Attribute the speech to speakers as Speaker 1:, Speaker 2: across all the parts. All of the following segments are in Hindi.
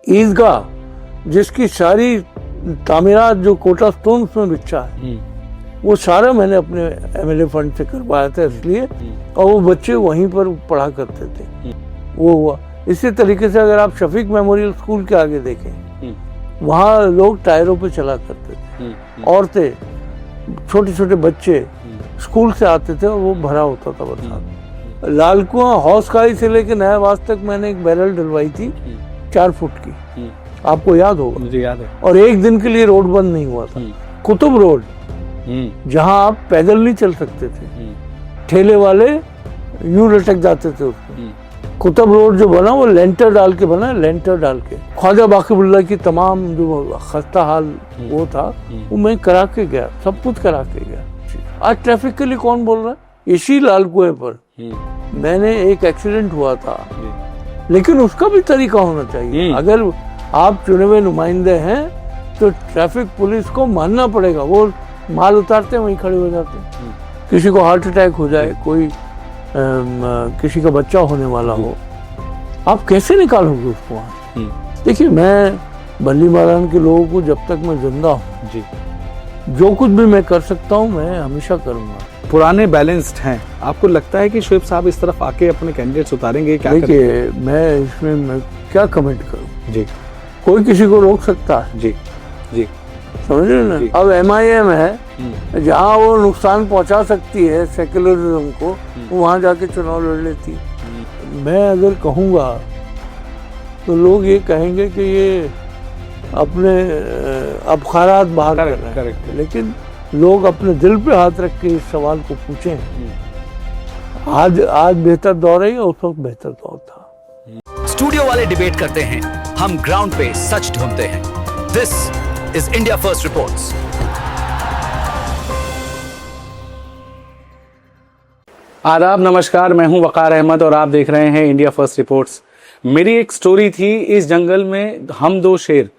Speaker 1: ईदगाह जिसकी सारी तामीरात जो कोटा स्टोन्स में बिछा है वो सारा मैंने अपने एमएलए फंड से करवाया था इसलिए, और वो बच्चे वहीं पर पढ़ा करते थे। वो हुआ इसी तरीके से अगर आप शफीक मेमोरियल स्कूल के आगे देखें, वहाँ लोग टायरों पे चला करते थे, औरतें, छोटे छोटे बच्चे स्कूल से आते थे और वो भरा होता था बरसात। लाल कुआं हौस खाई से लेकर नयाबाज तक मैंने एक बैरल डलवाई थी 4 फुट की, आपको याद होगा?
Speaker 2: मुझे याद है।
Speaker 1: और एक दिन के लिए रोड बंद नहीं हुआ था। कुतुब रोड जहां आप पैदल नहीं चल सकते थे, ठेले वाले यूं लटक जाते थे उसमें। कुतुब रोड जो बना वो लेंटर डाल के बना, लेंटर डाल के। ख्वाजा बाक़ीउल्लाह की तमाम जो खस्ता हाल वो था वो मैं करा के गया, सब कुछ करा के गया। आज ट्रैफिक के लिए कौन बोल रहा है? इसी लाल कुएं पर मैंने एक एक्सीडेंट हुआ था, लेकिन उसका भी तरीका होना चाहिए। अगर आप चुने हुए नुमाइंदे हैं तो ट्रैफिक पुलिस को मानना पड़ेगा। वो माल उतारते हैं वहीं खड़े हो जाते हैं। किसी को हार्ट अटैक हो जाए, कोई किसी का बच्चा होने वाला हो, आप कैसे निकालोगे उसको वहाँ? देखिए, मैं बल्ली मारान के लोगों को जब तक मैं जिंदा हूँ जी, जो कुछ भी मैं कर सकता हूँ मैं हमेशा करूँगा।
Speaker 2: पुराने बैलेंस्ड हैं, आपको लगता है कि शोएब साहब इस तरफ आके अपने कैंडिडेट्स उतारेंगे? क्या
Speaker 1: देखिए, मैं इसमें मैं क्या कमेंट करूँ जी? कोई किसी को रोक सकता है
Speaker 2: जी जी,
Speaker 1: समझ रहे ना? अब MIM है, जहाँ वो नुकसान पहुंचा सकती है सेक्युलरिज्म को, वहां जाके चुनाव लड़ लेती। मैं अगर कहूँगा तो लोग ये कहेंगे कि ये अपने अबखारात बाहर कर रहे हैं, लेकिन लोग अपने दिल पे हाथ रख के इस सवाल को पूछें। आज बेहतर दौर है या उस वक्त बेहतर दौर था?
Speaker 3: स्टूडियो वाले डिबेट करते हैं, हम ग्राउंड पे सच ढूंढते हैं। This is India First reports.
Speaker 2: आदाब, नमस्कार, मैं हूं वकार अहमद और आप देख रहे हैं इंडिया फर्स्ट रिपोर्ट्स। मेरी एक स्टोरी थी, इस जंगल में हम 2 शेर।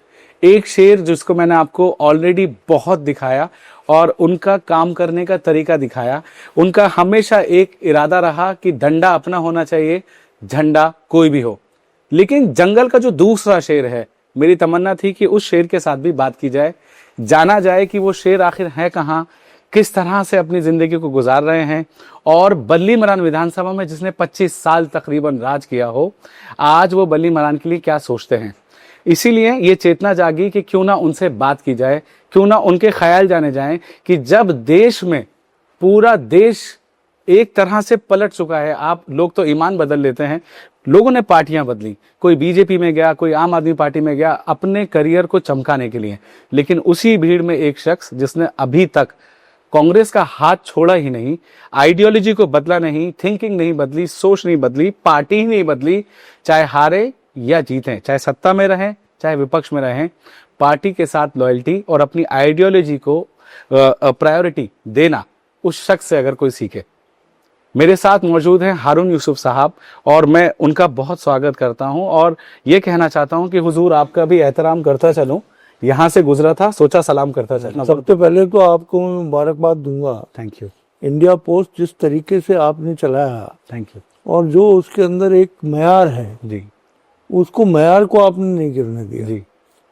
Speaker 2: एक शेर जिसको मैंने आपको ऑलरेडी बहुत दिखाया और उनका काम करने का तरीका दिखाया। उनका हमेशा एक इरादा रहा कि डंडा अपना होना चाहिए, झंडा कोई भी हो। लेकिन जंगल का जो दूसरा शेर है, मेरी तमन्ना थी कि उस शेर के साथ भी बात की जाए, जाना जाए कि वो शेर आखिर है कहाँ, किस तरह से अपनी जिंदगी को गुजार रहे हैं, और बल्ली मरान विधानसभा में जिसने 25 साल तकरीबन राज किया हो, आज वो बल्ली मरान के लिए क्या सोचते हैं। इसीलिए ये चेतना जागी कि क्यों ना उनसे बात की जाए, क्यों ना उनके ख्याल जाने जाएं कि जब देश में पूरा देश एक तरह से पलट चुका है। आप लोग तो ईमान बदल लेते हैं, लोगों ने पार्टियां बदली, कोई बीजेपी में गया, कोई आम आदमी पार्टी में गया अपने करियर को चमकाने के लिए। लेकिन उसी भीड़ में एक शख्स जिसने अभी तक कांग्रेस का हाथ छोड़ा ही नहीं, आइडियोलॉजी को बदला नहीं, थिंकिंग नहीं बदली, सोच नहीं बदली, पार्टी ही नहीं बदली, चाहे हारे या जीतें, चाहे सत्ता में रहें चाहे विपक्ष में रहें, पार्टी के साथ लॉयल्टी और अपनी आइडियोलॉजी को प्रायोरिटी देना उस शख्स से अगर कोई सीखे। मेरे साथ मौजूद हैं हारून यूसुफ साहब और मैं उनका बहुत स्वागत करता हूं और ये कहना चाहता हूं कि हुजूर आपका भी एहतराम करता चलूं, यहाँ से गुजरा था सोचा सलाम करता चलूं।
Speaker 1: सबसे पहले तो आपको मुबारकबाद दूंगा।
Speaker 2: Thank you.
Speaker 1: इंडिया पोस्ट जिस तरीके से आपने चलाया,
Speaker 2: थैंक यू,
Speaker 1: और जो उसके अंदर एक मयार है
Speaker 2: जी,
Speaker 1: उसको मयार को आपने नहीं गिरने दिया
Speaker 2: जी।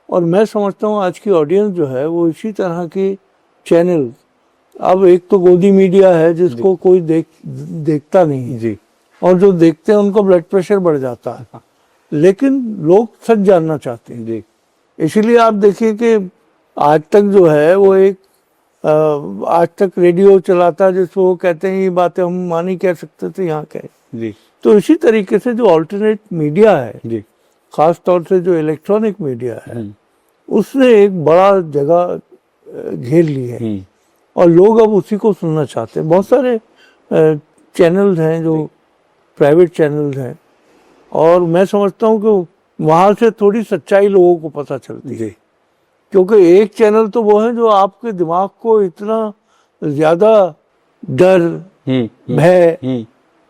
Speaker 1: और मैं समझता हूँ आज की ऑडियंस जो है वो इसी तरह की चैनल, अब एक तो गोदी मीडिया है जिसको कोई देखता नहीं है
Speaker 2: जी,
Speaker 1: और जो देखते हैं उनको ब्लड प्रेशर बढ़ जाता है, लेकिन लोग सच जानना चाहते हैं
Speaker 2: जी।
Speaker 1: इसीलिए आप देखिए कि आज तक जो है वो एक आज तक रेडियो चलाता है जिसको वो कहते हैं ये बातें हम मानी कह सकते थे, यहाँ कहे
Speaker 2: जी।
Speaker 1: तो इसी तरीके से जो अल्टरनेट मीडिया है
Speaker 2: जी,
Speaker 1: खास तौर से जो इलेक्ट्रॉनिक मीडिया है उसने एक बड़ा जगह घेर ली है और लोग अब उसी को सुनना चाहते हैं। बहुत सारे चैनल्स हैं जो प्राइवेट चैनल्स हैं और मैं समझता हूँ कि वहाँ से थोड़ी सच्चाई लोगों को पता चलती है, क्योंकि एक चैनल तो वो है जो आपके दिमाग को इतना ज्यादा डर भय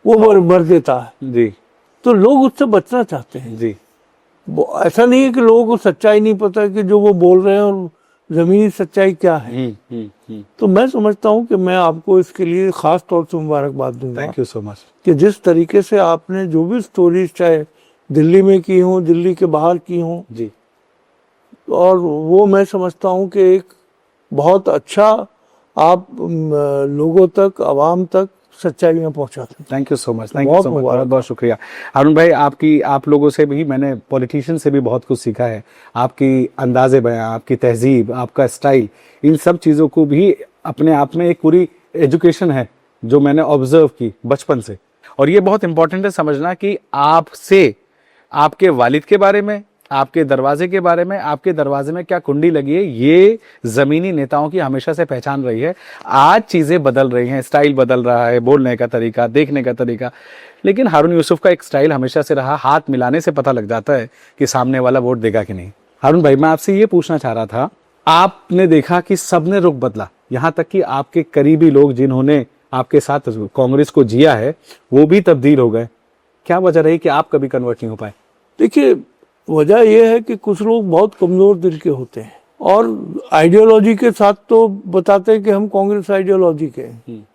Speaker 1: वो भर देता है
Speaker 2: जी,
Speaker 1: तो लोग उससे बचना चाहते हैं
Speaker 2: जी।
Speaker 1: ऐसा नहीं है कि लोगों को सच्चाई नहीं पता कि जो वो बोल रहे हैं और जमीनी सच्चाई क्या है। तो मैं समझता हूँ कि मैं आपको इसके लिए खास तौर से मुबारकबाद दूंगा।
Speaker 2: थैंक यू सो मच
Speaker 1: कि जिस तरीके से आपने जो भी स्टोरीज चाहे दिल्ली में की हों, दिल्ली के बाहर की हों,
Speaker 2: जी,
Speaker 1: और वो मैं समझता हूँ कि एक बहुत अच्छा आप लोगों तक, आवाम तक सच्चाइयाँ पहुँचाते हैं।
Speaker 2: Thank you so much, thank you so much, बहुत बहुत शुक्रिया अरुण भाई। आप लोगों से भी, मैंने पॉलिटिशियन से भी बहुत कुछ सीखा है। आपकी अंदाज़े बयां, आपकी तहजीब, आपका स्टाइल, इन सब चीज़ों को भी अपने आप में एक पूरी एजुकेशन है जो मैंने ऑब्जर्व की बचपन से। और ये बहुत इंपॉर्टेंट है समझना कि आपसे, आपके वालिद के बारे में, आपके दरवाजे के बारे में, आपके दरवाजे में क्या कुंडी लगी है, ये जमीनी नेताओं की हमेशा से पहचान रही है। आज चीजें बदल रही हैं, स्टाइल बदल रहा है, बोलने का तरीका, देखने का तरीका, लेकिन हारून यूसुफ का एक स्टाइल हमेशा से रहा। हाथ मिलाने से पता लग जाता है कि सामने वाला वोट देगा कि नहीं। हारून भाई, मैं आपसे ये पूछना चाह रहा था, आपने देखा कि सबने रुख बदला, यहां तक कि आपके करीबी लोग जिन्होंने आपके साथ कांग्रेस को जिया है वो भी तब्दील हो गए। क्या वजह रही कि आप कभी कन्वर्ट नहीं हो पाए?
Speaker 1: देखिए, वजह यह है कि कुछ लोग बहुत कमजोर दिल के होते हैं और आइडियोलॉजी के साथ तो बताते हैं कि हम कांग्रेस आइडियोलॉजी के हैं,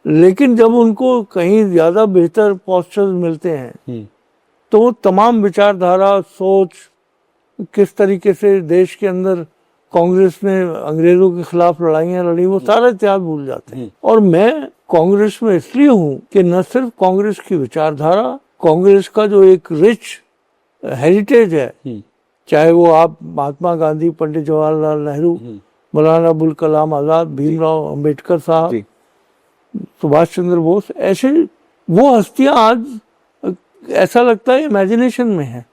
Speaker 1: लेकिन जब उनको कहीं ज्यादा बेहतर पोस्चर्स मिलते हैं तो वो तमाम विचारधारा, सोच, किस तरीके से देश के अंदर कांग्रेस ने अंग्रेजों के खिलाफ लड़ाइयाँ लड़ी, वो सारा इतिहास भूल जाते हैं। और मैं कांग्रेस में इसलिए हूँ कि न सिर्फ कांग्रेस की विचारधारा, कांग्रेस का जो एक रिच हेरिटेज है, चाहे वो आप महात्मा गांधी, पंडित जवाहरलाल नेहरू, मौलाना अबुल कलाम आजाद, भीमराव अंबेडकर साहब, सुभाष चंद्र बोस, ऐसे वो हस्तियां आज ऐसा लगता है इमेजिनेशन में है,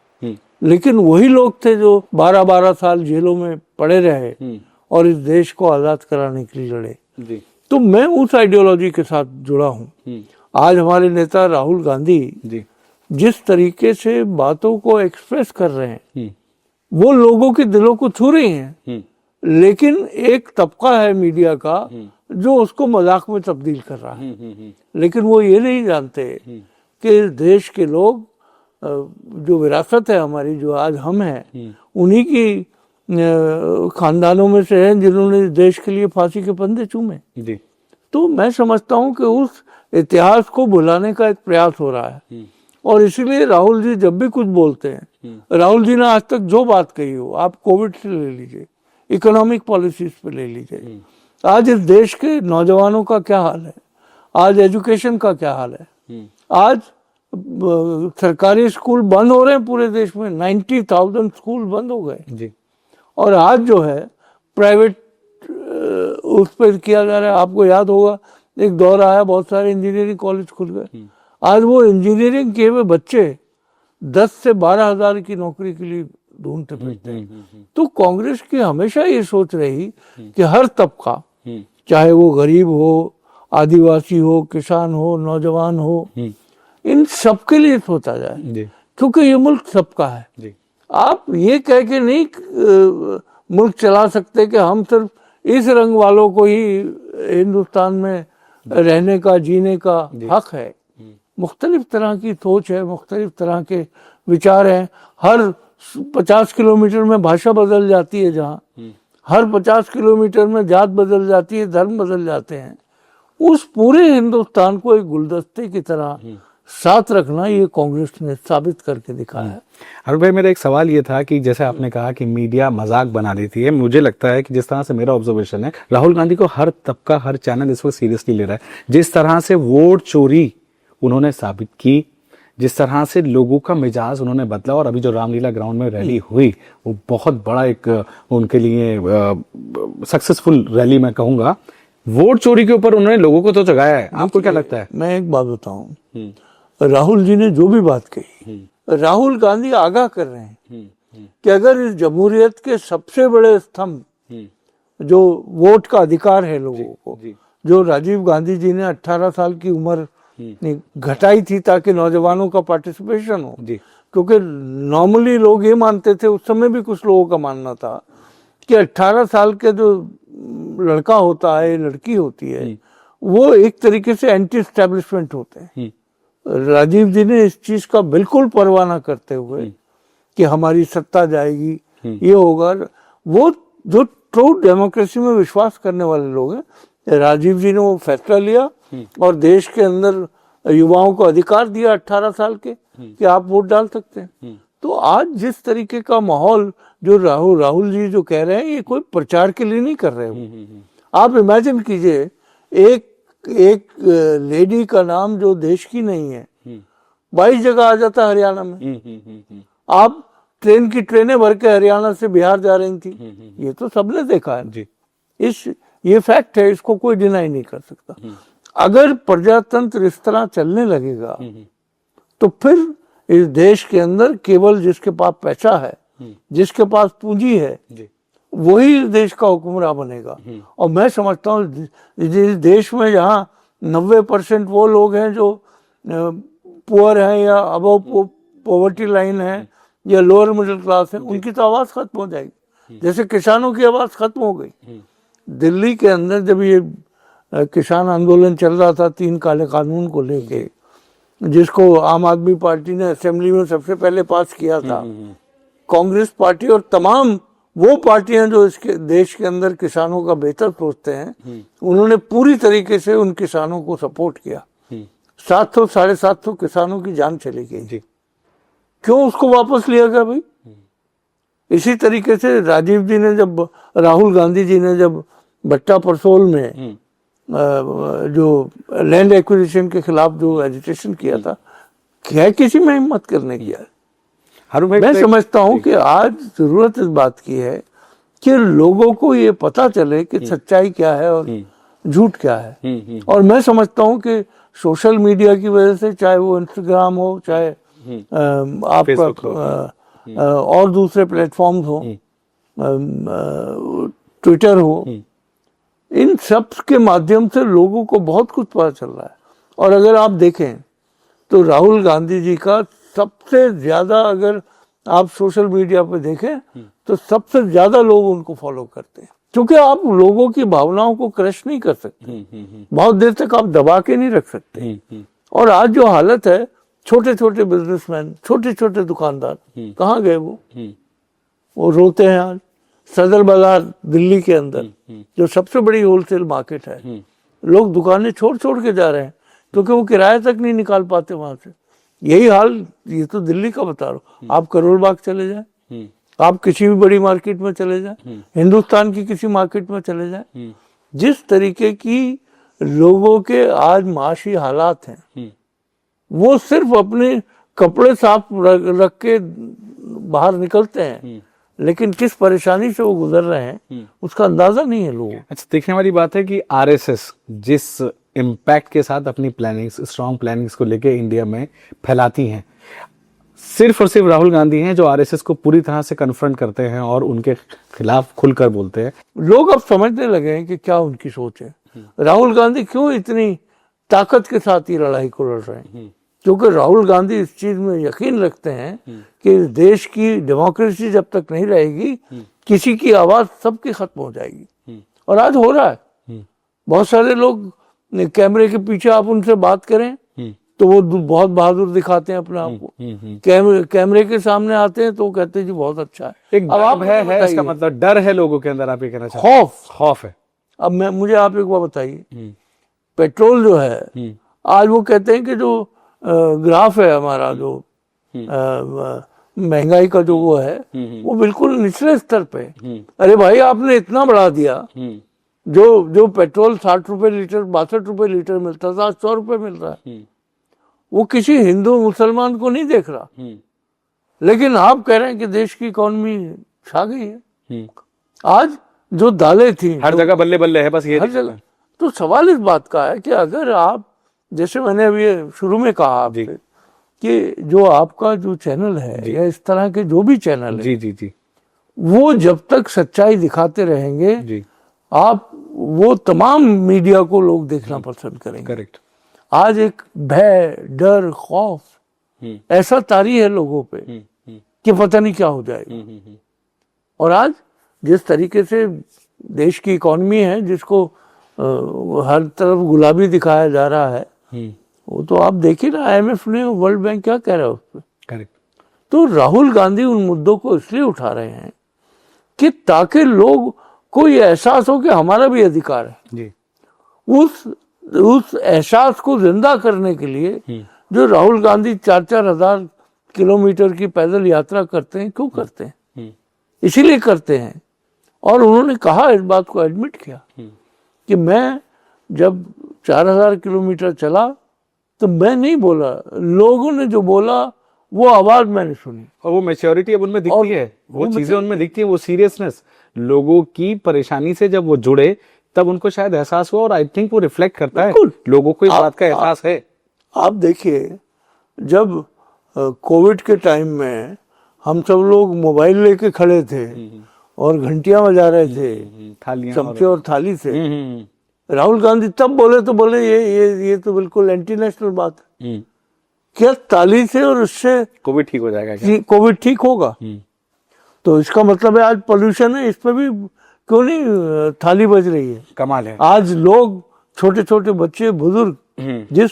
Speaker 1: लेकिन वही लोग थे जो 12-12 साल जेलों में पड़े रहे और इस देश को आजाद कराने के लिए लड़े। तो मैं उस आइडियोलॉजी के साथ जुड़ा हूँ। आज हमारे नेता राहुल गांधी जिस तरीके से बातों को एक्सप्रेस कर रहे हैं वो लोगों के दिलों को छू रही हैं, लेकिन एक तबका है मीडिया का जो उसको मजाक में तब्दील कर रहा है। लेकिन वो ये नहीं जानते कि देश के लोग, जो विरासत है हमारी, जो आज हम हैं, उन्हीं की खानदानों में से हैं जिन्होंने देश के लिए फांसी के फंदे चूमे। तो मैं समझता हूँ कि उस इतिहास को भुलाने का एक प्रयास हो रहा है और इसीलिए राहुल जी जब भी कुछ बोलते हैं, राहुल जी ने आज तक जो बात कही हो, आप कोविड से ले लीजिए, इकोनॉमिक पॉलिसीज पे ले लीजिए, आज इस देश के नौजवानों का क्या हाल है, आज एजुकेशन का क्या हाल है, आज सरकारी स्कूल बंद हो रहे हैं पूरे देश में, 90,000 स्कूल बंद हो गए और आज जो है प्राइवेट उस पर किया जा रहा है। आपको याद होगा एक दौर आया, बहुत सारे इंजीनियरिंग कॉलेज खुल गए, आज वो इंजीनियरिंग किए हुए बच्चे 10 से 12 हजार की नौकरी के लिए ढूंढते फिरते हैं। तो कांग्रेस की हमेशा ये सोच रही कि हर तबका, चाहे वो गरीब हो, आदिवासी हो, किसान हो, नौजवान हो, इन सबके लिए सोचा जाए, क्योंकि ये मुल्क सबका है। आप ये कह के नहीं मुल्क चला सकते कि हम सिर्फ इस रंग वालों को ही हिंदुस्तान में रहने का, जीने का हक है। मुख्तलिफ तरह की सोच है, मुख्तलिफ तरह के विचार हैं। हर 50 किलोमीटर में भाषा बदल जाती है, जहाँ हर 50 किलोमीटर में जात बदल जाती है, धर्म बदल जाते हैं। उस पूरे हिंदुस्तान को एक गुलदस्ते की तरह साथ रखना, ये कांग्रेस ने साबित करके दिखाया है।
Speaker 2: अरुण भाई, मेरा एक सवाल ये था कि जैसे आपने कहा कि मीडिया मजाक बना देती है, मुझे लगता है कि जिस तरह से मेरा ऑब्जर्वेशन है, राहुल गांधी को हर तबका, हर चैनल इस वक्त सीरियसली ले रहा है। जिस तरह से वोट चोरी उन्होंने साबित की, जिस तरह से लोगों का मिजाज उन्होंने बदला, और अभी जो रामलीला ग्राउंड में रैली हुई वो बहुत बड़ा एक उनके लिए सक्सेसफुल रैली मैं कहूंगा। वोट चोरी के ऊपर उन्होंने लोगों को तो जगाया है। आपको क्या लगता है?
Speaker 1: मैं एक बात बताऊं, राहुल जी ने जो भी बात कही, राहुल गांधी आगाह कर रहे हैं कि अगर इस जमहूरियत के सबसे बड़े स्तंभ जो वोट का अधिकार है लोगों को, जो राजीव गांधी जी ने 18 साल की उम्र घटाई थी ताकि नौजवानों का पार्टिसिपेशन हो, क्योंकि नॉर्मली लोग ये मानते थे, उस समय भी कुछ लोगों का मानना था कि 18 साल के जो लड़का होता है, लड़की होती है, वो एक तरीके से एंटी एस्टेब्लिशमेंट होते हैं। राजीव जी ने इस चीज का बिल्कुल परवाह न करते हुए कि हमारी सत्ता जाएगी, ये होगा, वो जो ट्रू डेमोक्रेसी में विश्वास करने वाले लोग हैं, राजीव जी ने वो फैसला लिया और देश के अंदर युवाओं को अधिकार दिया 18 साल के कि आप वोट डाल सकते हैं। तो आज जिस तरीके का माहौल जो राहुल जी जो कह रहे हैं, ये कोई प्रचार के लिए नहीं कर रहे हो। आप इमेजिन कीजिए, एक लेडी का नाम जो देश की नहीं है 22 जगह आ जाता है हरियाणा में। आप ट्रेन की ट्रेनें भर के हरियाणा से बिहार जा रही थी, ये तो सबने देखा है जी। ये फैक्ट है, इसको कोई डिनाई नहीं कर सकता। अगर प्रजातंत्र इस तरह चलने लगेगा तो फिर इस देश के अंदर केवल जिसके पास पैसा है, जिसके पास पूंजी है, वही देश का हुक्मरान बनेगा। और मैं समझता हूँ जिस देश में जहाँ 90% वो लोग हैं जो पुअर हैं या अबव पॉवर्टी लाइन है या लोअर मिडिल क्लास है, उनकी तो आवाज खत्म हो जाएगी। जैसे किसानों की आवाज खत्म हो गई। दिल्ली के अंदर जब ये किसान आंदोलन चल रहा था 3 काले कानून को लेके, जिसको आम आदमी पार्टी ने असेंबली में सबसे पहले पास किया था, कांग्रेस पार्टी और तमाम वो पार्टियां जो इसके देश के अंदर किसानों का बेहतर सोचते हैं, उन्होंने पूरी तरीके से उन किसानों को सपोर्ट किया। 700 750 किसानों की जान चली गई। क्यों उसको वापस लिया गया भाई? इसी तरीके से राहुल गांधी जी ने जब भट्टा परसोल में जो लैंड एक्विजिशन के खिलाफ जो एजिटेशन किया था, क्या किसी में हिम्मत करने की? मैं समझता हूं कि आज जरूरत इस बात की है कि लोगों को ये पता चले कि सच्चाई क्या है और झूठ क्या है। और मैं समझता हूं कि सोशल मीडिया की वजह से, चाहे वो इंस्टाग्राम हो, चाहे आपका और दूसरे प्लेटफॉर्म्स हो, ट्विटर हो, इन सब के माध्यम से लोगों को बहुत कुछ पता चल रहा है। और अगर आप देखें तो राहुल गांधी जी का सबसे ज्यादा, अगर आप सोशल मीडिया पे देखें तो सबसे ज्यादा लोग उनको फॉलो करते हैं, क्योंकि आप लोगों की भावनाओं को क्रश नहीं कर सकते, बहुत देर तक आप दबा के नहीं रख सकते। और आज जो हालत है, छोटे छोटे बिजनेसमैन, छोटे छोटे दुकानदार कहाँ गए? वो रोते हैं। आज सदर बाजार दिल्ली के अंदर जो सबसे बड़ी होलसेल मार्केट है, लोग दुकानें छोड़ छोड़ के जा रहे हैं क्योंकि वो किराया तक नहीं निकाल पाते वहां से। यही हाल, ये तो दिल्ली का बता रहा हूँ। आप करोल बाग चले जाए, आप किसी भी बड़ी मार्केट में चले जाए, हिंदुस्तान की किसी मार्केट में चले जाए, जिस तरीके की लोगों के आज माशी हालात हैं, वो सिर्फ अपने कपड़े साफ रख के बाहर निकलते हैं, लेकिन किस परेशानी से वो गुजर रहे हैं उसका अंदाजा नहीं है लोगों।
Speaker 2: अच्छा, देखने वाली बात है कि आरएसएस जिस इम्पैक्ट के साथ अपनी प्लानिंग्स, स्ट्रॉन्ग प्लानिंग्स को लेके इंडिया में फैलाती हैं, सिर्फ और सिर्फ राहुल गांधी हैं जो आरएसएस को पूरी तरह से कन्फ्रंट करते हैं और उनके खिलाफ खुलकर बोलते हैं।
Speaker 1: लोग अब समझने लगे हैं कि क्या उनकी सोच है। राहुल गांधी क्यों इतनी ताकत के साथ ये लड़ाई को लड़ रहे हैं? क्योंकि राहुल गांधी इस चीज में यकीन रखते हैं कि देश की डेमोक्रेसी जब तक नहीं रहेगी, किसी की आवाज सबकी खत्म हो जाएगी। और आज हो रहा है। बहुत सारे लोग कैमरे के पीछे आप उनसे बात करें तो वो बहुत बहादुर दिखाते हैं अपने आप को, कैमरे के सामने आते हैं तो वो कहते हैं जी बहुत अच्छा है।
Speaker 2: एक अब आप है इसका मतलब डर है लोगों के अंदर, आप ये कहना चाहते हैं? खौफ है।
Speaker 1: अब मुझे आप एक बात बताइए, पेट्रोल जो है आज वो कहते हैं कि जो ग्राफ है हमारा, जो महंगाई का जो वो है, वो बिल्कुल निचले स्तर पे। अरे भाई, आपने इतना बढ़ा दिया, जो पेट्रोल 60 रुपए लीटर, 62 रुपए लीटर मिलता था, आज 100 रुपए मिल रहा है। वो किसी हिंदू मुसलमान को नहीं देख रहा। लेकिन आप कह रहे हैं कि देश की इकोनॉमी छा गई है। आज जो दालें थी
Speaker 2: हर जगह बल्ले बल्ले है, बस ये
Speaker 1: हर जगह। तो सवाल इस बात का है कि अगर आप, जैसे मैंने अभी शुरू में कहा आपसे कि जो आपका जो चैनल है या इस तरह के जो भी चैनल है,
Speaker 2: जी,
Speaker 1: वो जब तक सच्चाई दिखाते रहेंगे, आप वो तमाम मीडिया को लोग देखना पसंद करेंगे।
Speaker 2: करेक्ट।
Speaker 1: आज एक भय, डर, खौफ ऐसा तारी है लोगों पे कि पता नहीं क्या हो जाएगा। और आज जिस तरीके से देश की इकोनॉमी है, जिसको हर तरफ गुलाबी दिखाया जा रहा है, वो तो आप देखिए ना, IMF ने, वर्ल्ड बैंक क्या कह रहा है उस पर।
Speaker 2: करेक्ट।
Speaker 1: तो राहुल गांधी उन मुद्दों को इसलिए उठा रहे हैं कि ताकि लोग को ये एहसास हो कि हमारा भी अधिकार है
Speaker 2: जी।
Speaker 1: उस एहसास को जिंदा करने के लिए जो राहुल गांधी 4-4 हजार किलोमीटर की पैदल यात्रा करते हैं, क्यों करते हैं? इसीलिए करते हैं। और उन्होंने कहा, इस बात को एडमिट किया कि मैं जब 4000 किलोमीटर चला तो मैं नहीं बोला, लोगों ने जो बोला वो आवाज मैंने सुनी।
Speaker 2: और वो मैच्योरिटी अब उनमें दिखती है, वो चीजें उनमें दिखती है, वो सीरियसनेस लोगों की परेशानी से जब वो जुड़े तब उनको शायद एहसास हुआ, और आई थिंक वो रिफ्लेक्ट करता है, लोगों को इस बात का एहसास है।
Speaker 1: आप देखिए, जब कोविड के टाइम में हम सब लोग मोबाइल लेके खड़े थे और घंटियां बजा रहे थे चमचे और थाली से, राहुल गांधी तब बोले तो बोले ये तो बिल्कुल एंटी नेशनल बात है। क्या ताली से और उससे
Speaker 2: कोविड ठीक हो जाएगा क्या?
Speaker 1: कोविड ठीक होगा? तो इसका मतलब है आज पोल्यूशन है, इस पे भी क्यों नहीं थाली बज रही है?
Speaker 2: कमाल है।
Speaker 1: आज लोग, छोटे छोटे बच्चे, बुजुर्ग जिस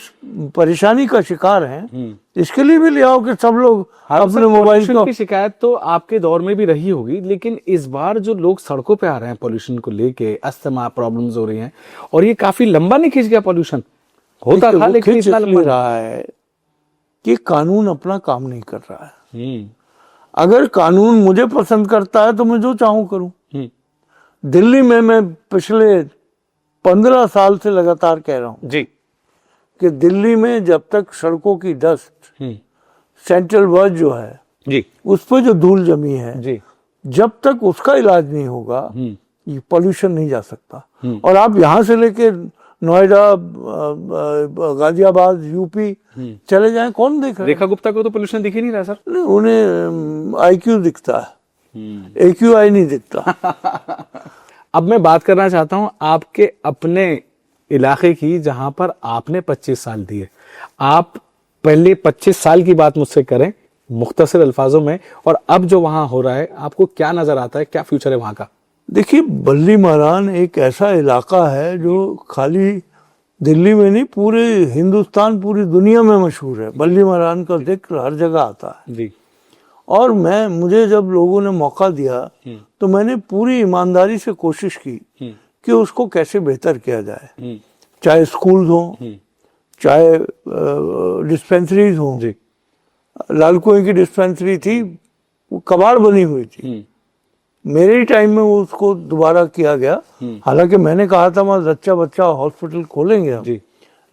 Speaker 1: परेशानी का शिकार हैं, इसके लिए भी ले आओ कि सब लोग अपने मोबाइल
Speaker 2: की शिकायत तो आपके दौर में भी रही होगी, लेकिन इस बार जो लोग सड़कों पे आ रहे हैं पोल्यूशन को लेके, अस्थमा प्रॉब्लम्स हो रही हैं, और ये काफी लंबा नहीं खींच गया पोल्यूशन, होता था लेकिन इतना लंबा
Speaker 1: रहा है कि कानून अपना काम नहीं कर रहा है। अगर कानून मुझे पसंद करता है तो मैं जो चाहूं करूं। दिल्ली में मैं पिछले 15 साल से लगातार कह रहा हूं
Speaker 2: जी
Speaker 1: कि दिल्ली में जब तक सड़कों की डस्ट, सेंट्रल बस जो है
Speaker 2: जी,
Speaker 1: उस पर जो धूल जमी है
Speaker 2: जी,
Speaker 1: जब तक उसका इलाज नहीं होगा ये पॉल्यूशन नहीं जा सकता। और आप यहाँ से लेके नोएडा, गाजियाबाद, यूपी चले जाएं, कौन देख रहा है?
Speaker 2: रेखा गुप्ता को तो पोल्यूशन दिख ही नहीं रहा सर।
Speaker 1: उन्हें IQ दिखता है, AQI नहीं दिखता।
Speaker 2: अब मैं बात करना चाहता हूं आपके अपने इलाके की, जहां पर आपने 25 साल दिए। आप पहले 25 साल की बात मुझसे करें मुख्तसर अल्फाजों में, और अब जो वहां हो रहा है आपको क्या नजर आता है, क्या फ्यूचर है वहां का?
Speaker 1: देखिए, बल्ली मारान एक ऐसा इलाका है जो खाली दिल्ली में नहीं, पूरे हिंदुस्तान, पूरी दुनिया में मशहूर है। बल्ली मारान का जिक्र हर जगह आता है
Speaker 2: जी।
Speaker 1: और मुझे जब लोगों ने मौका दिया तो मैंने पूरी ईमानदारी से कोशिश की कि उसको कैसे बेहतर किया जाए। चाहे स्कूल्स हों, चाहे डिस्पेंसरीज हों। लाल कुएं की डिस्पेंसरी थी, वो कबाड़ बनी हुई थी, मेरे ही टाइम में वो उसको दोबारा किया गया। हालांकि मैंने कहा था वहाँ बच्चा बच्चा हॉस्पिटल खोलेंगे हम,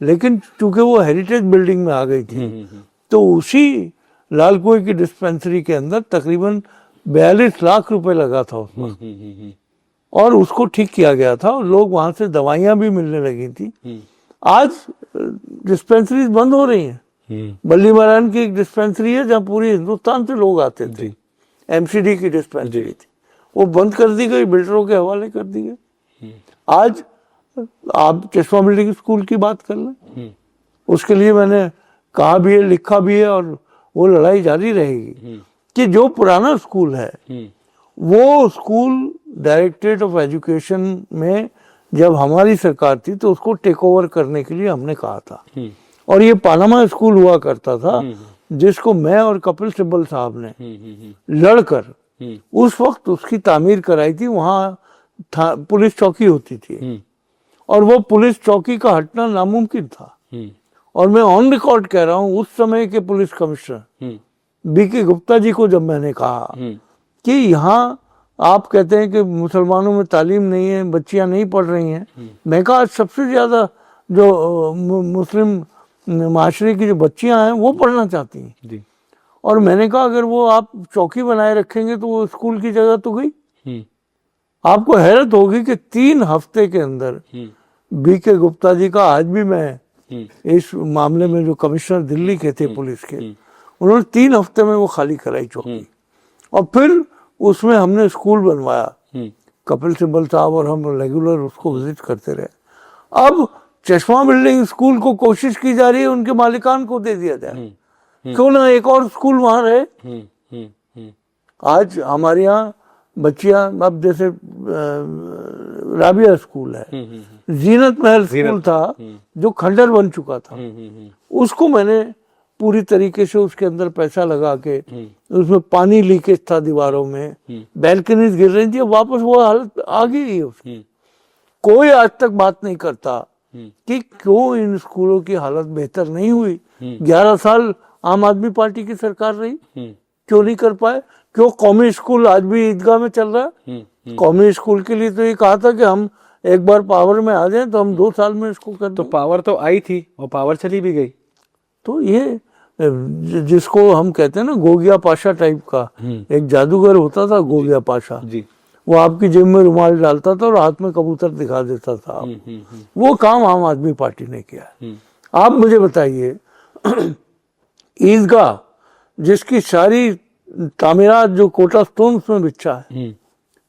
Speaker 1: लेकिन चूंकि वो हेरिटेज बिल्डिंग में आ गई थी तो उसी लाल कुएं की डिस्पेंसरी के अंदर तकरीबन 42 लाख रुपए लगा था उसमें, और उसको ठीक किया गया था और लोग वहां से दवाइयां भी मिलने लगी थी। आज डिस्पेंसरीज बंद हो रही हैं। बल्ली मारान की एक डिस्पेंसरी है जहाँ पूरे हिंदुस्तान से लोग आते थे, MCD की डिस्पेंसरी थी, वो बंद कर दी गई, बिल्डरों के हवाले कर दी गई। आज आप चश्मा बिल्डिंग स्कूल की बात कर लें, उसके लिए मैंने कहा भी है, लिखा भी है, और वो लड़ाई जारी रहेगी कि जो पुराना स्कूल है वो स्कूल डायरेक्टरेट ऑफ एजुकेशन में जब हमारी सरकार थी तो उसको टेक ओवर करने के लिए हमने कहा था। और ये पानामा स्कूल हुआ करता था जिसको मैं और कपिल सिब्बल साहब ने लड़कर उस वक्त उसकी तामीर कराई थी। वहाँ पुलिस चौकी होती थी और वो पुलिस चौकी का हटना नामुमकिन था। और मैं ऑन रिकॉर्ड कह रहा हूँ, उस समय के police commissioner BK Gupta ji को जब मैंने कहा कि यहाँ आप कहते हैं कि मुसलमानों में तालीम नहीं है, बच्चियां नहीं पढ़ रही हैं, मैं कहा सबसे ज्यादा जो मुस्लिम माशरे की जो बच्चियां हैं वो पढ़ना चाहती हैं। और मैंने कहा अगर वो आप चौकी बनाए रखेंगे तो वो स्कूल की जगह तो गई। आपको हैरत होगी कि 3 हफ्ते के अंदर BK गुप्ता जी का, आज भी मैं इस मामले में जो कमिश्नर दिल्ली के थे पुलिस के, उन्होंने 3 हफ्ते में वो खाली कराई चौकी। और फिर उसमें हमने स्कूल बनवाया, कपिल सिब्बल साहब और हम रेगुलर उसको विजिट करते रहे। अब चश्मा बिल्डिंग स्कूल को कोशिश की जा रही है उनके मालिकान को दे दिया जाए, क्यों ना एक और स्कूल वहां रहे। आज हमारे यहाँ बच्चियां, अब जैसे राबिया स्कूल है, जीनत महल स्कूल था जो खंडर बन चुका था, उसको मैंने पूरी तरीके से उसके अंदर पैसा लगा के, उसमें पानी लीकेज था दीवारों में, बैल्कनीज गिर रही थी, वापस वो हालत आ गई है उसकी। कोई आज तक बात नहीं करता कि क्यों इन स्कूलों की हालत बेहतर नहीं हुई। 11 साल आम आदमी पार्टी की सरकार रही, क्यों नहीं कर पाए? क्यों कौमी स्कूल आज भी ईदगाह में चल रहा है? कौमी स्कूल के लिए तो ये कहा था कि हम एक बार पावर में आ जाए तो हम 2 साल में इसको कर
Speaker 2: तो
Speaker 1: दें।
Speaker 2: पावर तो आई थी और पावर चली भी गई।
Speaker 1: तो ये जिसको हम कहते हैं ना गोगिया पाशा टाइप का, एक जादूगर होता था गोगिया पाशा,
Speaker 2: जी।
Speaker 1: वो आपकी जेब में रुमाल डालता था और हाथ में कबूतर दिखा देता था। वो काम आम आदमी पार्टी ने किया है। आप मुझे बताइए, ईदगाह जिसकी सारी तामीरात जो कोटा स्टोन्स में बिछा है,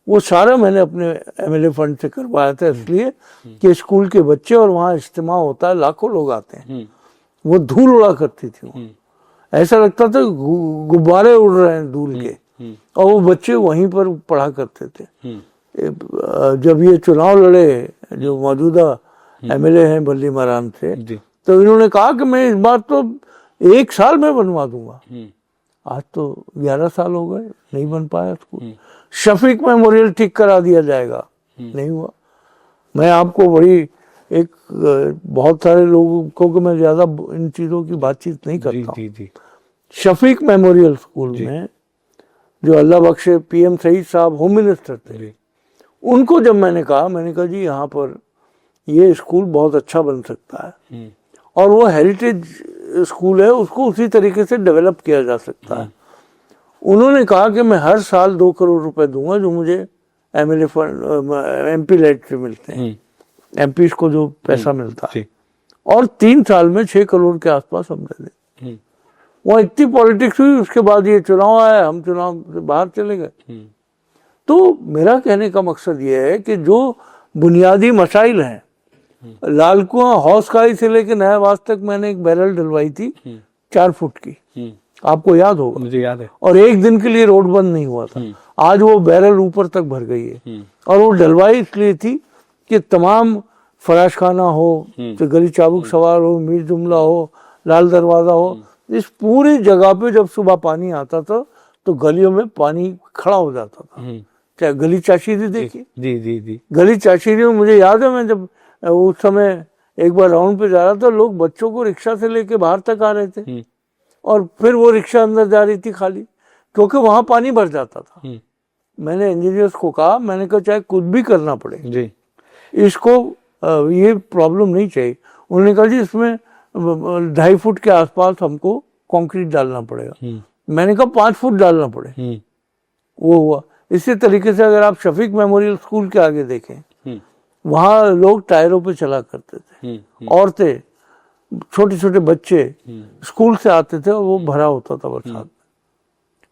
Speaker 1: वो सारा मैंने अपने एमएलए फंड से करवाया था, इसलिए कि स्कूल के बच्चे और वहाँ इज्तिमा होता है, लाखों लोग आते हैं, वो धूल उड़ा करती थी वहाँ। ऐसा लगता था गुब्बारे उड़ रहे हैं धूल के, और वो बच्चे वहीं पर पढ़ा करते थे। जब ये चुनाव लड़े जो मौजूदा एमएलए हैं बल्ली मरान से, तो इन्होंने कहा कि मैं इस बार तो 1 साल में बनवा दूंगा। आज तो 11 साल हो गए, नहीं बन पाया स्कूल। शफीक मेमोरियल ठीक करा दिया जाएगा, नहीं हुआ। मैं आपको बड़ी एक बहुत सारे लोगों को मैं ज्यादा इन चीजों की बातचीत नहीं करता हूँ। शफीक मेमोरियल स्कूल में जो अल्लाह बख्शे पीएम सईद साहब होम मिनिस्टर थे, उनको जब मैंने कहा जी यहाँ पर ये स्कूल बहुत अच्छा बन सकता है और वो हेरिटेज स्कूल है, उसको उसी तरीके से डेवलप किया जा सकता है। उन्होंने कहा कि मैं हर साल 2 करोड़ रुपए दूंगा जो मुझे एमएलए फंड एमपी लेट से मिलते हैं, एमपी को जो पैसा मिलता है, और 3 साल में 6 करोड़ के आसपास हम दे दें। वहाँ इतनी पॉलिटिक्स हुई, उसके बाद ये चुनाव आया, हम चुनाव से बाहर चले गए। तो मेरा कहने का मकसद ये है कि जो बुनियादी मसाइल हैं, लाल कुआं हौस खाई से लेकर नयावास तक मैंने एक बैरल डलवाई थी 4 फुट की, आपको याद होगा?
Speaker 2: मुझे याद है।
Speaker 1: और 1 दिन के लिए रोड बंद नहीं हुआ था। आज वो बैरल ऊपर तक भर गई है, और वो डलवाई इसलिए थी कि तमाम फराश खाना हो, तो गली चाबुक सवार हो, मीर जुमला हो, लाल दरवाजा हो, इस पूरी जगह पे जब सुबह पानी आता था तो गलियों में पानी खड़ा हो जाता था। चाहे गली चाशीरी देखी,
Speaker 2: जी।
Speaker 1: गली चाशीरी में मुझे याद है, मैं जब उस समय एक बार राउंड पे जा रहा था, लोग बच्चों को रिक्शा से लेके बाहर तक आ रहे थे, और फिर वो रिक्शा अंदर जा रही थी खाली, क्योंकि वहां पानी भर जाता था। मैंने इंजीनियर्स को कहा, मैंने कहा चाहे कुछ भी करना पड़े जी, इसको ये प्रॉब्लम नहीं चाहिए। उन्होंने कहा जी इसमें 2.5 फुट के आसपास हमको कंक्रीट डालना पड़ेगा। मैंने कहा 5 फुट डालना पड़े, वो हुआ। इसी तरीके से अगर आप शफीक मेमोरियल स्कूल के आगे देखें, वहां लोग टायरों पे चला करते थे, औरतें, छोटे छोटे बच्चे स्कूल से आते थे, और वो भरा होता था बरसात में।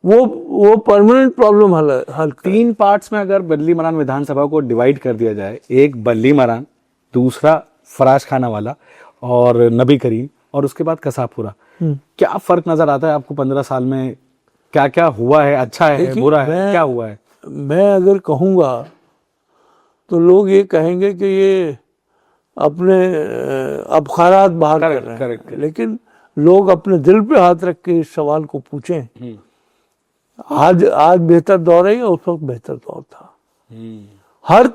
Speaker 1: वो परमानेंट प्रॉब्लम हल
Speaker 2: 3 पार्ट्स में अगर बल्ली मरान विधानसभा को डिवाइड कर दिया जाए, एक बल्ली मरान, दूसरा फराश खाना वाला और नबी करीम, और उसके बाद कसापुरा, क्या फर्क नजर आता है आपको 15 साल में? क्या क्या हुआ है, अच्छा है, बुरा है, क्या हुआ है?
Speaker 1: मैं अगर कहूँगा तो लोग ये कहेंगे कि ये अपने अबखारात बाहर कर रहे हैं, लेकिन लोग अपने दिल पे हाथ रख के इस सवाल को पूछें, आज बेहतर दौर है या उस वक्त बेहतर दौर था? हर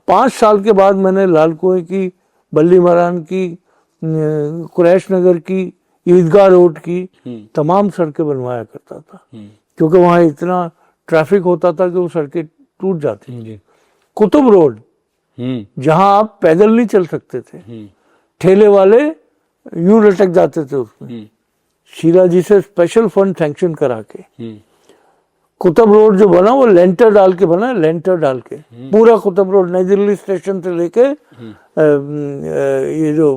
Speaker 1: 5 साल के बाद मैंने लाल कुएं की, बल्ली मरान की, कुरैश नगर की, ईदगाह रोड की तमाम सड़कें बनवाया करता था, क्योंकि वहाँ इतना ट्रैफिक होता था कि वो सड़कें टूट जाती थी। कुतुब रोड, जहां आप पैदल नहीं चल सकते थे, ठेले वाले यूं लटक जाते थे उसमें, शीला जी से स्पेशल फंड सैंक्शन करा के कुतुब रोड जो बना वो लेंटर डाल के बना, लेंटर डाल के पूरा कुतुब रोड नई दिल्ली स्टेशन से लेके ये जो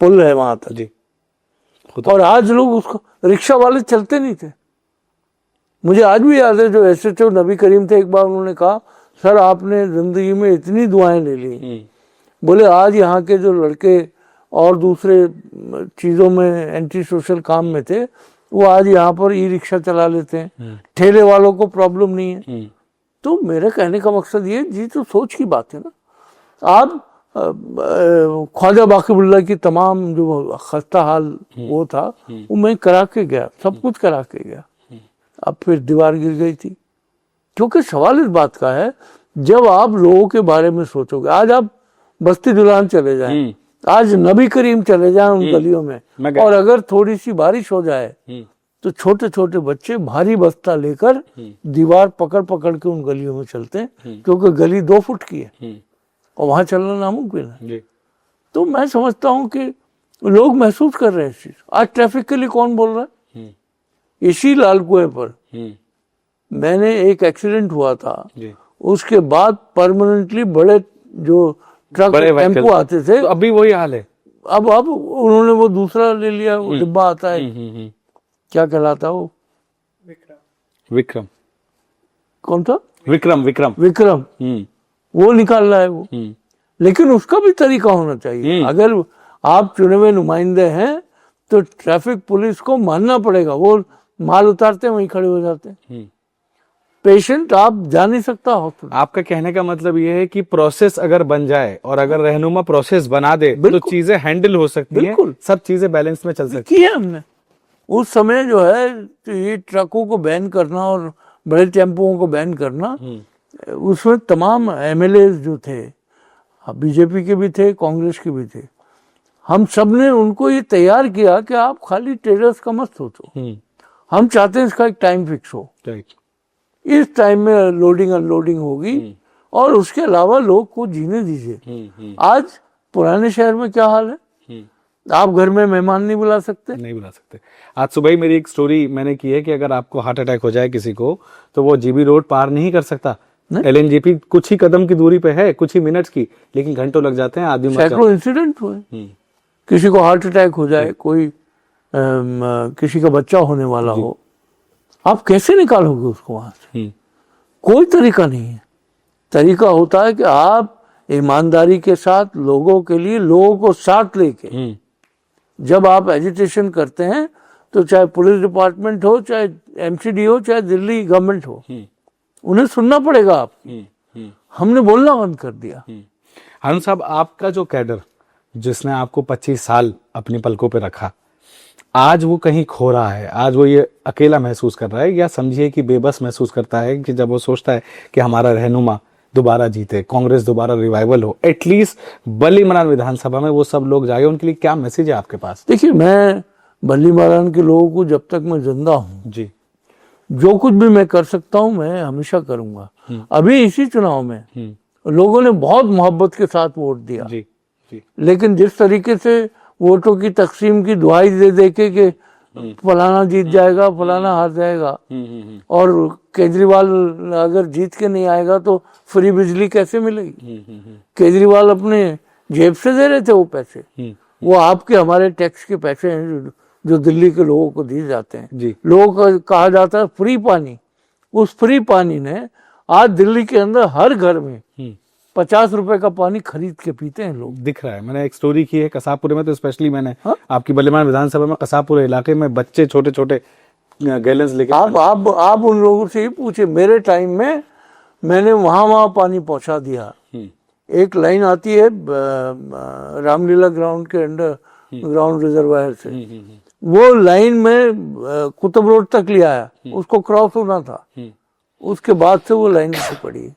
Speaker 1: पुल है वहां तक। और आज लोग उसको, रिक्शा वाले चलते नहीं थे। मुझे आज भी याद है, जो एसएचओ नबी करीम थे, एक बार उन्होंने कहा सर आपने जिंदगी में इतनी दुआएं ले ली, बोले आज यहाँ के जो लड़के और दूसरे चीजों में एंटी सोशल काम में थे, वो आज यहाँ पर ई रिक्शा चला लेते हैं, ठेले वालों को प्रॉब्लम नहीं है। तो मेरे कहने का मकसद ये जी, तो सोच की बात है ना। आप ख्वाजा बाकिबुल्ला की तमाम जो खस्ता हाल वो था, वो मैं करा के गया, सब कुछ करा के गया। अब फिर दीवार गिर गई थी, क्योंकि सवाल इस बात का है, जब आप लोगों के बारे में सोचोगे, आज आप बस्ती दुल्हान चले जाएं, आज नबी करीम चले जाए उन गलियों में
Speaker 2: मैं गया।
Speaker 1: और अगर थोड़ी सी बारिश हो जाए तो छोटे छोटे बच्चे भारी बस्ता लेकर दीवार पकड़ पकड़ के उन गलियों में चलते हैं, क्योंकि गली 2 फुट की है और वहां चलना नामुमकिन है। तो मैं समझता हूं कि लोग महसूस कर रहे हैं इस चीज। आज ट्रैफिक के लिए कौन बोल रहा है? इसी लाल कुएं पर मैंने एक एक्सीडेंट हुआ था, उसके बाद परमानेंटली बड़े जो ट्रक टेम्पो आते थे,
Speaker 2: तो अभी वही हाल है।
Speaker 1: अब उन्होंने वो दूसरा ले लिया, वो डिब्बा आता है, क्या कहलाता वो,
Speaker 2: विक्रम।
Speaker 1: कौन था?
Speaker 2: विक्रम।
Speaker 1: वो निकाल रहा है वो। लेकिन उसका भी तरीका होना चाहिए। अगर आप चुने हुए नुमाइंदे हैं तो ट्रैफिक पुलिस को मानना पड़ेगा। वो माल उतारते हैं, वहीं खड़े हो जाते हैं। पेशेंट आप जा नहीं सकता हॉस्पिटल।
Speaker 2: आपका कहने का मतलब ये है कि प्रोसेस अगर बन जाए और अगर रहनुमा प्रोसेस बना दे तो चीजें हैंडल हो सकती हैं, सब चीजें बैलेंस में चल सकती
Speaker 1: है। हमने उस समय जो है तो ये ट्रकों को बैन करना और बड़े टेम्पोओं को बैन करना, उसमें तमाम एमएलए जो थे, बीजेपी के भी थे, कांग्रेस के भी थे, हम सब ने उनको ये तैयार किया कि आप खाली ट्रेडर्स का मत सोचो, हम चाहते हैं इसका एक टाइम फिक्स हो, इस टाइम में लोडिंग अनलोडिंग होगी और उसके अलावा लोग को जीने दीजिए। आज पुराने शहर में क्या हाल है, आप घर में मेहमान नहीं बुला सकते।
Speaker 2: आज सुबह ही मेरी एक स्टोरी मैंने की है कि अगर आपको हार्ट अटैक हो जाए किसी को तो वो जीबी रोड पार नहीं कर सकता। एलएनजीपी कुछ ही कदम की दूरी पे है, कुछ ही मिनट्स की, लेकिन घंटों लग जाते हैं। आदमी
Speaker 1: सैकड़ों इंसिडेंट हुए, किसी को हार्ट अटैक हो जाए, कोई किसी का बच्चा होने वाला हो, आप कैसे निकालोगे उसको वहां से? कोई तरीका नहीं है। तरीका होता है कि आप ईमानदारी के साथ लोगों के लिए, लोगों को साथ लेके जब आप एजिटेशन करते हैं, तो चाहे पुलिस डिपार्टमेंट हो, चाहे एमसीडी हो, चाहे दिल्ली गवर्नमेंट हो, उन्हें सुनना पड़ेगा। आप हमने बोलना बंद कर दिया।
Speaker 2: हारून साहब, आपका जो कैडर जिसने आपको 25 साल अपनी पलकों पे रखा, आज वो कहीं खो रहा है, आज वो ये अकेला महसूस कर रहा है, या समझिए कि बेबस महसूस करता है कि जब वो सोचता है कि हमारा रहनुमा दोबारा जीते, कांग्रेस दोबारा रिवाइवल हो, एटलीस्ट बली मरान विधानसभा में वो सब लोग जाए, उनके लिए क्या मैसेज है आपके पास?
Speaker 1: देखिए, मैं बली मरान के लोगों को जब तक मैं जिंदा हूँ
Speaker 2: जी,
Speaker 1: जो कुछ भी मैं कर सकता हूँ मैं हमेशा करूंगा। अभी इसी चुनाव में लोगों ने बहुत मोहब्बत के साथ वोट दिया
Speaker 2: जी, जी।
Speaker 1: लेकिन जिस तरीके से वोटों की तकसीम की दुआई दे के कि फलाना जीत जाएगा, फलाना हार जाएगा, और केजरीवाल अगर जीत के नहीं आएगा तो फ्री बिजली कैसे मिलेगी? केजरीवाल अपने जेब से दे रहे थे वो पैसे, वो आपके हमारे टैक्स के पैसे हैं जो दिल्ली के लोगों को दिए जाते हैं। लोगों को कहा जाता है फ्री पानी। उस फ्री पानी ने आज दिल्ली के अंदर हर घर में 50 रुपए का पानी खरीद के पीते हैं लोग।
Speaker 2: दिख रहा है। मैंने एक स्टोरी की है कसापुर में, तो स्पेशली मैंने आपकी बल्लीमार विधानसभा में कसापुर इलाके में बच्चे छोटे छोटे गैलन्स लेके,
Speaker 1: आप उन लोगों से ही पूछे, मेरे टाइम में मैंने वहां पानी पहुंचा दिया। एक लाइन आती है रामलीला ग्राउंड के अंडर ग्राउंड रिजर्वायर से, वो लाइन में कुतुब रोड तक ले आया, उसको क्रॉस होना था, उसके बाद से वो लाइन ऐसे पड़ी है।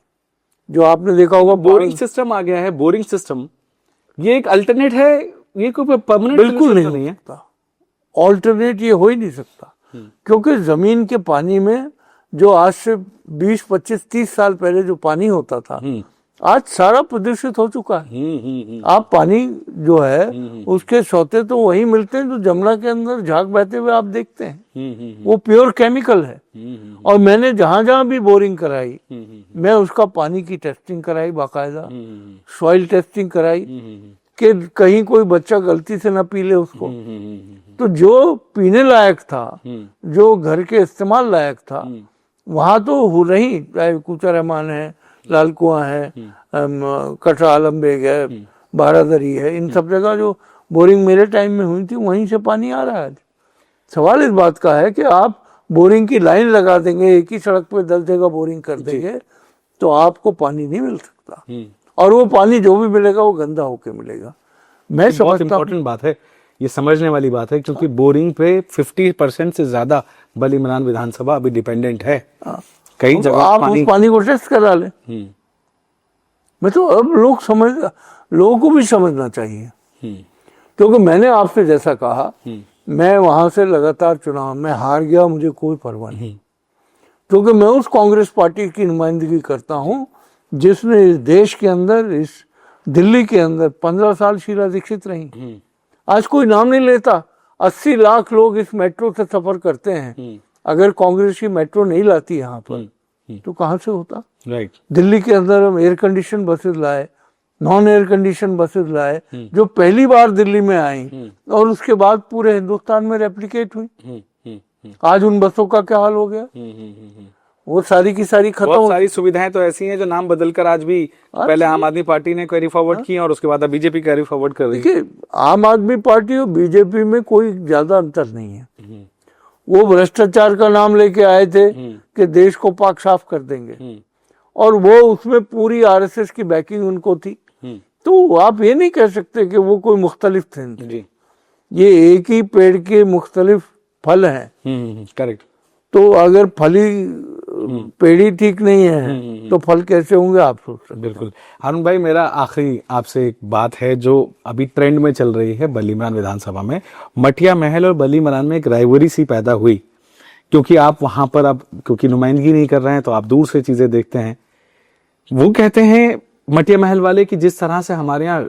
Speaker 1: जो आपने देखा होगा
Speaker 2: बोरिंग सिस्टम आ गया है। बोरिंग सिस्टम ये एक अल्टरनेट है, ये कोई परमानेंट
Speaker 1: बिल्कुल नहीं है। ऑल्टरनेट ये हो ही नहीं सकता, क्योंकि जमीन के पानी में जो आज से 20, 25, 30 साल पहले जो पानी होता था, आज सारा प्रदूषित हो चुका है। आप पानी जो है उसके सौते तो वही मिलते हैं जो जमुना के अंदर झाग बहते हुए आप देखते हैं, वो प्योर केमिकल है। और मैंने जहां जहां भी बोरिंग कराई, मैं उसका पानी की टेस्टिंग कराई, बाकायदा सॉइल टेस्टिंग कराई कि कहीं कोई बच्चा गलती से ना पी ले उसको। तो जो पीने लायक था, जो घर के इस्तेमाल लायक था, वहां तो हो रही, चाहे कूचा रहमान है, लाल कुआं है, कटरा आलमबेग है, बारादरी है, इन सब जगह जो बोरिंग मेरे टाइम में हुई थी वहीं से पानी आ रहा है। सवाल इस बात का है कि आप बोरिंग की लाइन लगा देंगे, एक ही सड़क पे 10 जगह बोरिंग कर देंगे तो आपको पानी नहीं मिल सकता, और वो पानी जो भी मिलेगा वो गंदा होके मिलेगा। मैं
Speaker 2: बहुत इंपॉर्टेंट बात है, ये समझने वाली बात है, क्योंकि बोरिंग पे 50% से ज्यादा बली मरान विधानसभा अभी डिपेंडेंट है। कई जगह
Speaker 1: आप उस पानी को टेस्ट करा ले। मैं तो अब लोगों को भी समझना चाहिए क्योंकि मैंने आपसे जैसा कहा, मैं वहां से लगातार चुनाव में हार गया, मुझे कोई परवाह नहीं, क्योंकि मैं उस कांग्रेस पार्टी की नुमाइंदगी करता हूं जिसने इस देश के अंदर, इस दिल्ली के अंदर 15 साल शीला दीक्षित रही। आज कोई नाम नहीं लेता। 80 लाख लोग इस मेट्रो से सफर करते हैं। अगर कांग्रेस की मेट्रो नहीं लाती यहाँ पर तो कहाँ से होता?
Speaker 2: राइट।
Speaker 1: दिल्ली के अंदर हम एयर कंडीशन बसेस लाए, नॉन एयर कंडीशन बसेस लाए, जो पहली बार दिल्ली में आई और उसके बाद पूरे हिंदुस्तान में रेप्लिकेट हुई। आज उन बसों का क्या हाल हो गया? वो सारी की सारी खत्म।
Speaker 2: बहुत सारी सुविधाएं तो ऐसी हैं जो नाम बदलकर आज भी, पहले आम आदमी पार्टी ने कैरी फॉरवर्ड की और उसके बाद अब बीजेपी कैरी फॉरवर्ड कर रही है।
Speaker 1: देखिए, आम आदमी पार्टी और बीजेपी में कोई ज्यादा अंतर नहीं है। वो भ्रष्टाचार का नाम लेके आए थे कि देश को पाक साफ कर देंगे, और वो उसमें पूरी आरएसएस की बैकिंग उनको थी। तो आप ये नहीं कह सकते कि वो कोई मुख्तलिफ थे जी। ये एक ही पेड़ के मुख्तलिफ फल हैं।
Speaker 2: करेक्ट।
Speaker 1: तो अगर फली पेड़ी ठीक नहीं है तो फल कैसे होंगे, आप सोच सकते हैं।
Speaker 2: बिल्कुल। हारून भाई, मेरा आखिरी आपसे एक बात है जो अभी ट्रेंड में चल रही है बलीमरान विधानसभा में। मटिया महल और बलीमरान में एक राइवरी सी पैदा हुई, क्योंकि आप वहां पर अब क्योंकि नुमाइंदगी नहीं कर रहे हैं तो आप दूर से चीजें देखते हैं। वो कहते हैं मटिया महल वाले कि जिस तरह से हमारे यहाँ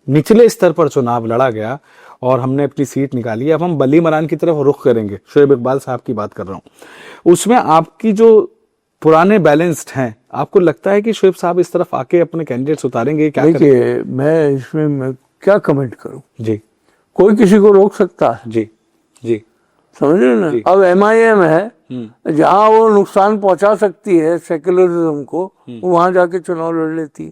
Speaker 2: निचले स्तर पर चुनाव लड़ा गया और हमने अपनी सीट निकाली, अब हम बलीमरान की तरफ रुख करेंगे। शोएब इकबाल साहब की बात कर रहा हूँ। उसमें आपकी जो पुराने बैलेंस्ड हैं, आपको लगता है कि शोएब साहब इस तरफ आके अपने कैंडिडेट्स उतारेंगे? क्या
Speaker 1: देखिए, मैं इसमें मैं क्या कमेंट करूं
Speaker 2: जी।
Speaker 1: कोई किसी को रोक सकता है
Speaker 2: जी जी,
Speaker 1: समझ रहे ना। अब MIM है, जहां वो नुकसान पहुंचा सकती है सेक्युलरिज्म को, वहां जाके चुनाव लड़ लेती है।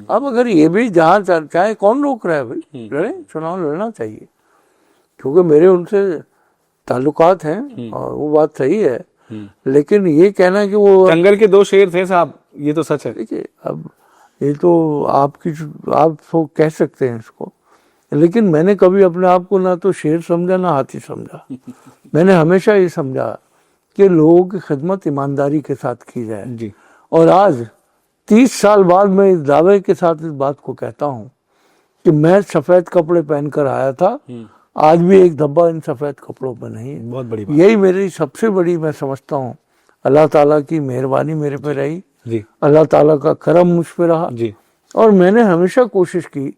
Speaker 1: अब अगर ये भी जहाँ चाहे, कौन रोक रहा है भाई, लड़े, चुनाव लड़ना चाहिए, क्योंकि मेरे उनसे ताल्लुकात हैं और वो बात सही है। लेकिन ये कहना कि वो
Speaker 2: जंगल के 2 शेर थे साहब, ये तो सच है।
Speaker 1: देखिए, अब ये तो आप तो कह सकते हैं इसको, लेकिन मैंने कभी अपने आप को ना तो शेर समझा ना हाथी समझा। मैंने हमेशा ये समझा कि लोगों की खिदमत ईमानदारी के साथ की जाए
Speaker 2: जी।
Speaker 1: और आज 30 साल बाद मैं इस दावे के साथ इस बात को कहता हूँ कि मैं सफेद कपड़े पहनकर आया था, आज भी एक धब्बा इन सफेद कपड़ों पर नहीं है।
Speaker 2: बहुत बड़ी बात।
Speaker 1: यही मेरी सबसे बड़ी, मैं समझता हूँ, अल्लाह ताला की मेहरबानी मेरे पे रही
Speaker 2: जी।
Speaker 1: अल्लाह ताला का करम मुझ पे रहा
Speaker 2: जी।
Speaker 1: और मैंने हमेशा कोशिश की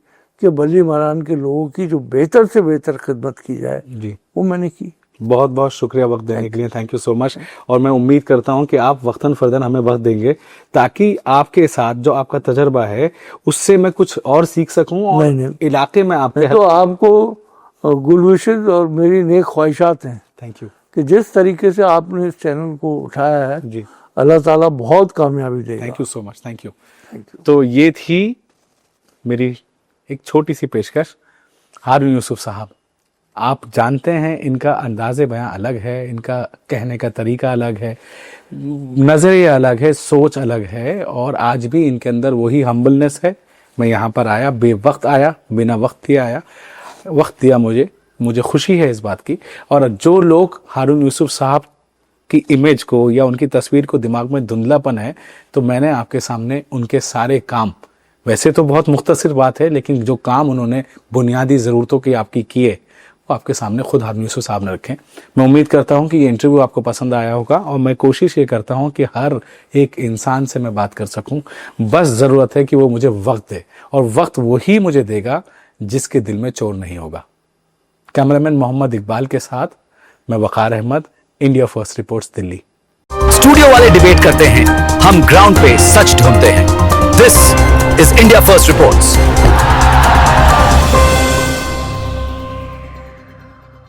Speaker 1: कि बलीमरान के लोगों की जो बेहतर से बेहतर खिदमत की जाए
Speaker 2: जी,
Speaker 1: वो मैंने की।
Speaker 2: बहुत बहुत शुक्रिया वक्त देने के लिए, थैंक यू सो मच। और मैं उम्मीद करता हूं कि आप वक्तन फर्दन हमें वक्त देंगे ताकि आपके साथ जो आपका तजर्बा है उससे मैं कुछ और सीख सकूं और इलाके में आपके
Speaker 1: तो आपको गुड विशेस और मेरी नेक ख्वाहिशात हैं।
Speaker 2: थैंक यू
Speaker 1: कि जिस तरीके से आपने इस चैनल को उठाया है
Speaker 2: जी,
Speaker 1: अल्लाह ताला बहुत कामयाबी देगा।
Speaker 2: Thank you so much, thank you. तो ये थी मेरी एक छोटी सी पेशकश। हारून यूसुफ साहब, आप जानते हैं इनका अंदाज़े बयां अलग है, इनका कहने का तरीका अलग है, नज़रिया अलग है, सोच अलग है, और आज भी इनके अंदर वही हम्बलनेस है। मैं यहाँ पर आया, बेवक्त आया, बिना वक्त ही आया, वक्त दिया मुझे खुशी है इस बात की। और जो लोग हारून यूसुफ साहब की इमेज को या उनकी तस्वीर को दिमाग में धुंधलापन है, तो मैंने आपके सामने उनके सारे काम, वैसे तो बहुत मुख्तसर बात है, लेकिन जो काम उन्होंने बुनियादी ज़रूरतों की आपकी किए वो आपके सामने खुद हारून यूसुफ साहब ने रखे। मैं उम्मीद करता हूं कि ये इंटरव्यू आपको पसंद आया होगा और मैं कोशिश ये करता हूं कि हर एक इंसान से मैं बात कर सकूं। बस ज़रूरत है कि वो मुझे वक्त दे, और वक्त वही मुझे देगा जिसके दिल में चोर नहीं होगा। कैमरामैन मोहम्मद इकबाल के साथ मैं Waqar Ahmed, India First Reports, Delhi.
Speaker 3: Studio वाले डिबेट करते हैं, हम ग्राउंड पे सच ढूंढते हैं। This is India First reports.